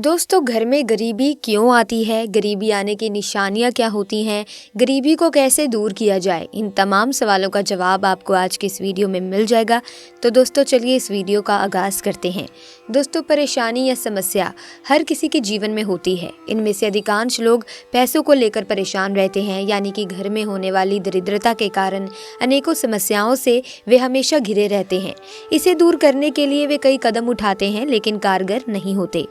दोस्तों, घर में गरीबी क्यों आती है, गरीबी आने की निशानियां क्या होती हैं, गरीबी को कैसे दूर किया जाए, इन तमाम सवालों का जवाब आपको आज के इस वीडियो में मिल जाएगा। तो दोस्तों चलिए इस वीडियो का आगाज़ करते हैं। दोस्तों, परेशानी या समस्या हर किसी के जीवन में होती है। इनमें से अधिकांश लोग पैसों को लेकर परेशान रहते हैं, यानी कि घर में होने वाली दरिद्रता के कारण अनेकों समस्याओं से वे हमेशा घिरे रहते हैं। इसे दूर करने के लिए वे कई कदम उठाते हैं, लेकिन कारगर नहीं होते।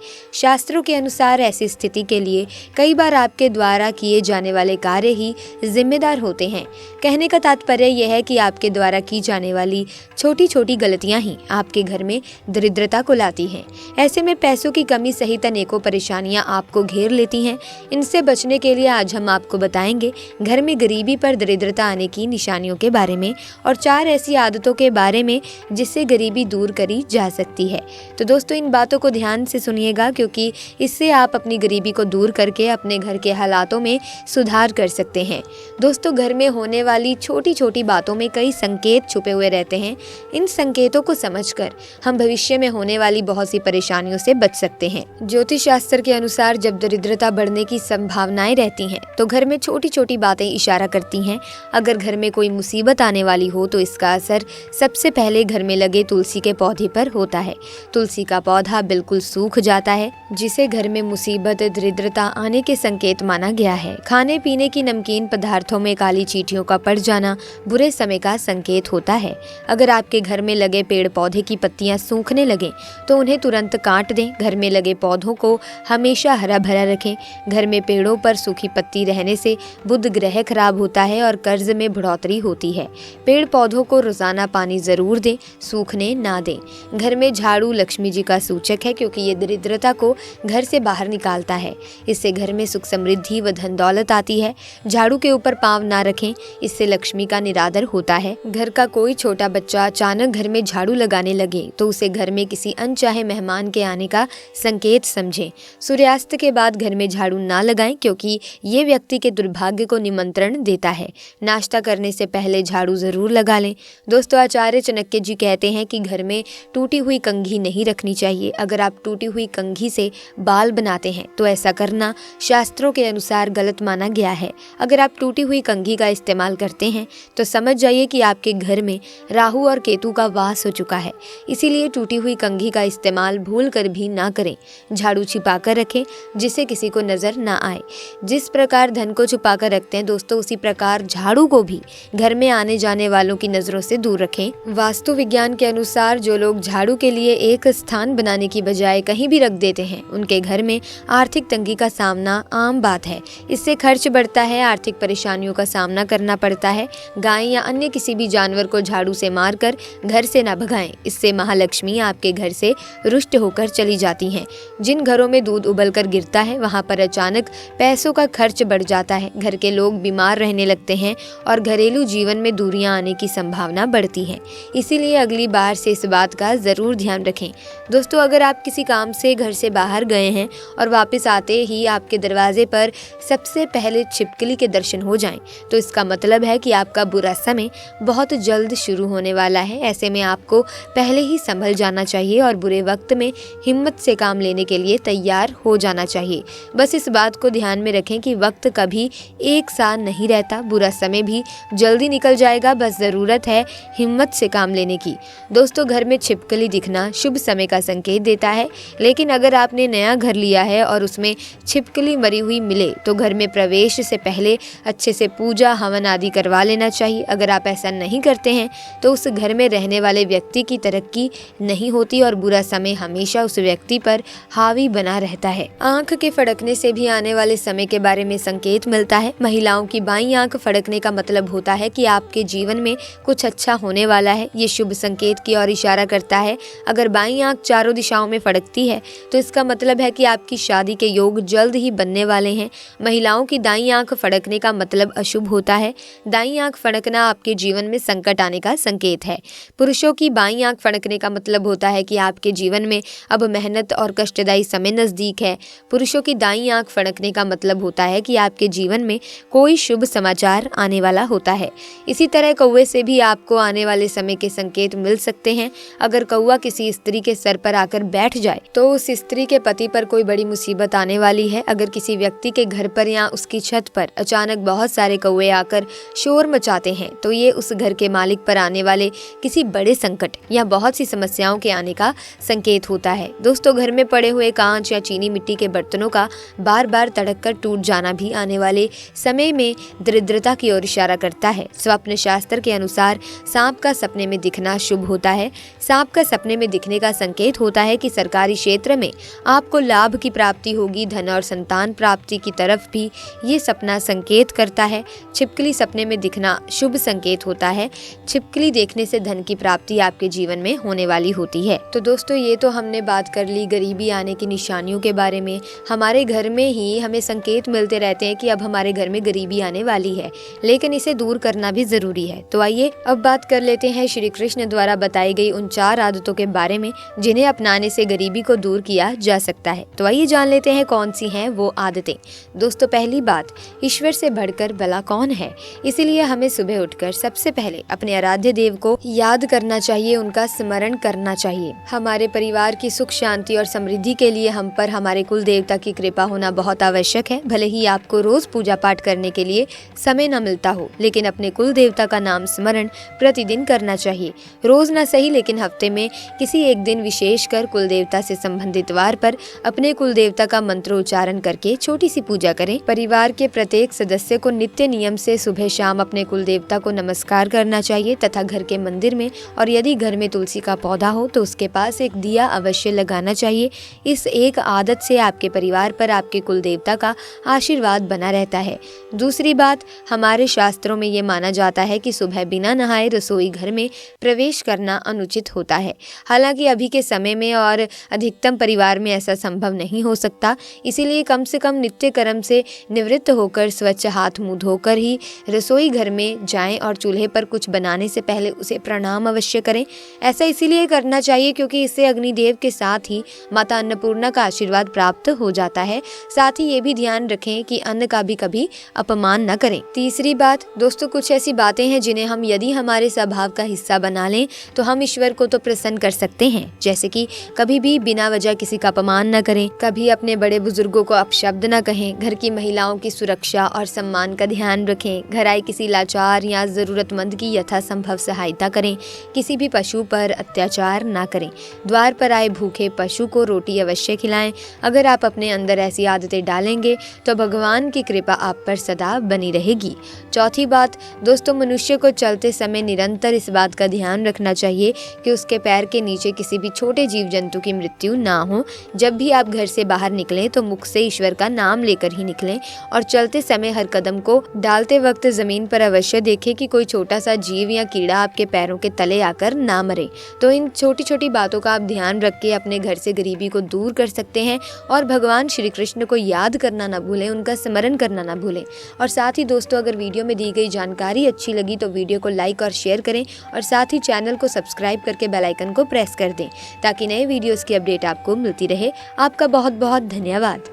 शास्त्रों के अनुसार ऐसी स्थिति के लिए कई बार आपके द्वारा किए जाने वाले कार्य ही जिम्मेदार होते हैं। कहने का तात्पर्य यह है कि आपके द्वारा की जाने वाली छोटी छोटी गलतियां ही आपके घर में दरिद्रता को लाती हैं। ऐसे में पैसों की कमी सहित अनेकों परेशानियां आपको घेर लेती हैं। इनसे बचने के लिए आज हम आपको बताएंगे घर में गरीबी पर दरिद्रता आने की निशानियों के बारे में और 4 ऐसी आदतों के बारे में जिससे गरीबी दूर करी जा सकती है। तो दोस्तों, इन बातों को ध्यान से सुनिएगा, क्योंकि इससे आप अपनी गरीबी को दूर करके अपने घर के हालातों में सुधार कर सकते हैं। दोस्तों, घर में होने वाली छोटी छोटी बातों में कई संकेत छुपे हुए रहते हैं। इन संकेतों को समझकर हम भविष्य में होने वाली बहुत सी परेशानियों से बच सकते हैं। ज्योतिष शास्त्र के अनुसार जब दरिद्रता बढ़ने की संभावनाएं रहती हैं तो घर में छोटी छोटी बातें इशारा करती हैं। अगर घर में कोई मुसीबत आने वाली हो तो इसका असर सबसे पहले घर में लगे तुलसी के पौधे पर होता है। तुलसी का पौधा बिल्कुल सूख जाता है, जिसे घर में मुसीबत दरिद्रता आने के संकेत माना गया है। खाने पीने की नमकीन पदार्थों में काली चींटियों का पड़ जाना बुरे समय का संकेत होता है। अगर आपके घर में लगे पेड़ पौधे की पत्तियां सूखने लगें तो उन्हें तुरंत काट दें। घर में लगे पौधों को हमेशा हरा भरा रखें। घर में पेड़ों पर सूखी पत्ती रहने से बुध ग्रह खराब होता है और कर्ज में बढ़ोतरी होती है। पेड़ पौधों को रोजाना पानी जरूर दें, सूखने ना दें। घर में झाड़ू लक्ष्मी जी का सूचक है, क्योंकि ये दरिद्रता को घर से बाहर निकालता है। इससे घर में सुख समृद्धि व धन दौलत आती है। झाड़ू के ऊपर पांव ना रखें, इससे लक्ष्मी का निरादर होता है। घर का कोई छोटा बच्चा अचानक घर में झाड़ू लगाने लगे तो उसे घर में किसी अनचाहे मेहमान के आने का संकेत समझें। सूर्यास्त के बाद घर में झाड़ू ना लगाएं, क्योंकि ये व्यक्ति के दुर्भाग्य को निमंत्रण देता है। नाश्ता करने से पहले झाड़ू जरूर लगा लें। दोस्तों, आचार्य चाणक्य जी कहते हैं कि घर में टूटी हुई कंघी नहीं रखनी चाहिए। अगर आप टूटी हुई कंघी से बाल बनाते हैं तो ऐसा करना शास्त्रों के अनुसार गलत माना गया है। अगर आप टूटी हुई कंघी का इस्तेमाल करते हैं तो समझ जाइए कि आपके घर में राहु और केतु का वास हो चुका है। इसीलिए टूटी हुई कंघी का इस्तेमाल भूल कर भी ना करें। झाड़ू छिपा कर रखें, जिससे किसी को नजर ना आए। जिस प्रकार धन को छुपा कर रखते हैं दोस्तों, उसी प्रकार झाड़ू को भी घर में आने जाने वालों की नजरों से दूर रखें। वास्तु विज्ञान के अनुसार जो लोग झाड़ू के लिए एक स्थान बनाने की बजाय कहीं भी रख देते हैं, उनके घर में आर्थिक तंगी का सामना आम बात है। इससे खर्च बढ़ता है, आर्थिक परेशानियों का सामना करना पड़ता है। गाय या अन्य किसी भी जानवर को झाड़ू से मारकर घर से ना भगाएं। इससे महालक्ष्मी आपके घर से रुष्ट होकर चली जाती हैं। जिन घरों में दूध उबलकर गिरता है वहां पर अचानक पैसों का खर्च बढ़ जाता है। घर के लोग बीमार रहने लगते हैं और घरेलू जीवन में दूरियां आने की संभावना बढ़ती है। इसीलिए अगली बार से इस बात का जरूर ध्यान रखें। दोस्तों, अगर आप किसी काम से घर से बाहर गए हैं और वापस आते ही आपके दरवाजे पर सबसे पहले छिपकली के दर्शन हो जाएं, तो इसका मतलब है कि आपका बुरा समय बहुत जल्द शुरू होने वाला है। ऐसे में आपको पहले ही संभल जाना चाहिए और बुरे वक्त में हिम्मत से काम लेने के लिए तैयार हो जाना चाहिए। बस इस बात को ध्यान में रखें कि वक्त कभी एक साथ नहीं रहता। बुरा समय भी जल्दी निकल जाएगा, बस ज़रूरत है हिम्मत से काम लेने की। दोस्तों, घर में छिपकली दिखना शुभ समय का संकेत देता है, लेकिन अगर आपने नया घर लिया है और उसमें छिपकली मरी हुई मिले तो घर में प्रवेश से पहले अच्छे से पूजा हवन आदि करवा लेना चाहिए। अगर आप ऐसा नहीं करते हैं तो उस घर में रहने वाले व्यक्ति की तरक्की नहीं होती और बुरा समय हमेशा उस व्यक्ति पर हावी बना रहता है। आंख के फड़कने से भी आने वाले समय के बारे में संकेत मिलता है। महिलाओं की बाईं आंख फड़कने का मतलब होता है कि आपके जीवन में कुछ अच्छा होने वाला है। ये शुभ संकेत की ओर इशारा करता है। अगर बाईं आंख चारों दिशाओं में फड़कती है तो इसका मतलब है कि आपकी शादी के योग जल्द ही बनने वाले हैं। महिलाओं की दाईं आंख फड़कने का मतलब अशुभ होता है। दाईं आंख फड़कना आपके जीवन में संकट आने का संकेत है। पुरुषों की बाईं आंख फड़कने का मतलब होता है कि आपके जीवन में अब मेहनत और कष्टदायी समय नजदीक है। पुरुषों की दाईं आंख फड़कने का मतलब होता है कि आपके जीवन में कोई शुभ समाचार आने वाला होता है। इसी तरह कौवे से भी आपको आने वाले समय के संकेत मिल सकते हैं। अगर कौवा किसी स्त्री के सर पर आकर बैठ जाए तो उस स्त्री के के पति पर कोई बड़ी मुसीबत आने वाली है। अगर किसी व्यक्ति के घर पर या उसकी छत पर अचानक बहुत सारे कौवे आकर शोर मचाते हैं तो ये उस घर के मालिक पर आने वाले किसी बड़े संकट या बहुत सी समस्याओं के आने का संकेत होता है। दोस्तों, घर में पड़े हुए कांच या चीनी मिट्टी के बर्तनों का बार बार तड़क कर टूट जाना भी आने वाले समय में दरिद्रता की ओर इशारा करता है। स्वप्न शास्त्र के अनुसार सांप का सपने में दिखना शुभ होता है। सांप का सपने में दिखने का संकेत होता है कि सरकारी क्षेत्र में आपको लाभ की प्राप्ति होगी। धन और संतान प्राप्ति की तरफ भी ये सपना संकेत करता है। छिपकली सपने में दिखना शुभ संकेत होता है। छिपकली देखने से धन की प्राप्ति आपके जीवन में होने वाली होती है। तो दोस्तों, ये तो हमने बात कर ली गरीबी आने की निशानियों के बारे में। हमारे घर में ही हमें संकेत मिलते रहते हैं कि अब हमारे घर में गरीबी आने वाली है, लेकिन इसे दूर करना भी जरूरी है। तो आइए अब बात कर लेते हैं श्री कृष्ण द्वारा बताई गई उन 4 आदतों के बारे में जिन्हें अपनाने से गरीबी को दूर किया जा सकता है। तो आइए जान लेते हैं कौन सी हैं वो आदतें। दोस्तों, पहली बात, ईश्वर से बढ़कर भला कौन है, इसीलिए हमें सुबह उठकर सबसे पहले अपने आराध्य देव को याद करना चाहिए, उनका स्मरण करना चाहिए। हमारे परिवार की सुख शांति और समृद्धि के लिए हम पर हमारे कुल देवता की कृपा होना बहुत आवश्यक है। भले ही आपको रोज पूजा पाठ करने के लिए समय न मिलता हो, लेकिन अपने कुल देवता का नाम स्मरण प्रतिदिन करना चाहिए। रोज न सही, लेकिन हफ्ते में किसी एक दिन विशेषकर कुल देवता से संबंधित वार पर अपने कुल देवता का मंत्रोच्चारण करके छोटी सी पूजा करें। परिवार के प्रत्येक सदस्य को नित्य नियम से सुबह शाम अपने कुल देवता को नमस्कार करना चाहिए तथा घर के मंदिर में और यदि घर में तुलसी का पौधा हो तो उसके पास एक दिया अवश्य लगाना चाहिए। इस एक आदत से आपके परिवार पर आपके कुल देवता का आशीर्वाद बना रहता है। दूसरी बात, हमारे शास्त्रों में ये माना जाता है कि सुबह बिना नहाए रसोई घर में प्रवेश करना अनुचित होता है। हालांकि अभी के समय में और अधिकतम परिवार में ऐसा संभव नहीं हो सकता, इसीलिए कम से कम नित्य कर्म से निवृत्त होकर स्वच्छ हाथ मुंह धोकर ही रसोई घर में जाएं और चूल्हे पर कुछ बनाने से पहले उसे प्रणाम अवश्य करें। ऐसा इसीलिए करना चाहिए क्योंकि इससे अग्निदेव के साथ ही माता अन्नपूर्णा का आशीर्वाद प्राप्त हो जाता है। साथ ही ये भी ध्यान रखें कि अन्न का भी कभी अपमान न करें। तीसरी बात, दोस्तों, कुछ ऐसी बातें हैं जिन्हें हम यदि हमारे स्वभाव का हिस्सा बना लें तो हम ईश्वर को तो प्रसन्न कर सकते हैं। जैसे कि कभी भी बिना वजह किसी का अपमान न करें, कभी अपने बड़े बुजुर्गों को अपशब्द न कहें, घर की महिलाओं की सुरक्षा और सम्मान का ध्यान रखें, घर आए किसी लाचार या जरूरतमंद की यथासंभव सहायता करें, किसी भी पशु पर अत्याचार न करें, द्वार पर आए भूखे पशु को रोटी अवश्य खिलाएं। अगर आप अपने अंदर ऐसी आदतें डालेंगे तो भगवान की कृपा आप पर सदा बनी रहेगी। चौथी बात, दोस्तों, मनुष्य को चलते समय निरंतर इस बात का ध्यान रखना चाहिए कि उसके पैर के नीचे किसी भी छोटे जीव जंतु की मृत्यु ना हो। जब भी आप घर से बाहर निकलें तो मुख से ईश्वर का नाम लेकर ही निकलें और चलते समय हर कदम को डालते वक्त जमीन पर अवश्य देखें कि कोई छोटा सा जीव या कीड़ा आपके पैरों के तले आकर ना मरे। तो इन छोटी छोटी बातों का आप ध्यान रख के अपने घर से गरीबी को दूर कर सकते हैं और भगवान श्री कृष्ण को याद करना ना भूलें, उनका स्मरण करना ना भूलें। और साथ ही दोस्तों, अगर वीडियो में दी गई जानकारी अच्छी लगी तो वीडियो को लाइक और शेयर करें और साथ ही चैनल को सब्सक्राइब करके बेल आइकन को प्रेस कर दें ताकि नए वीडियोस की अपडेट आपको मिलती रहे। आपका बहुत बहुत धन्यवाद।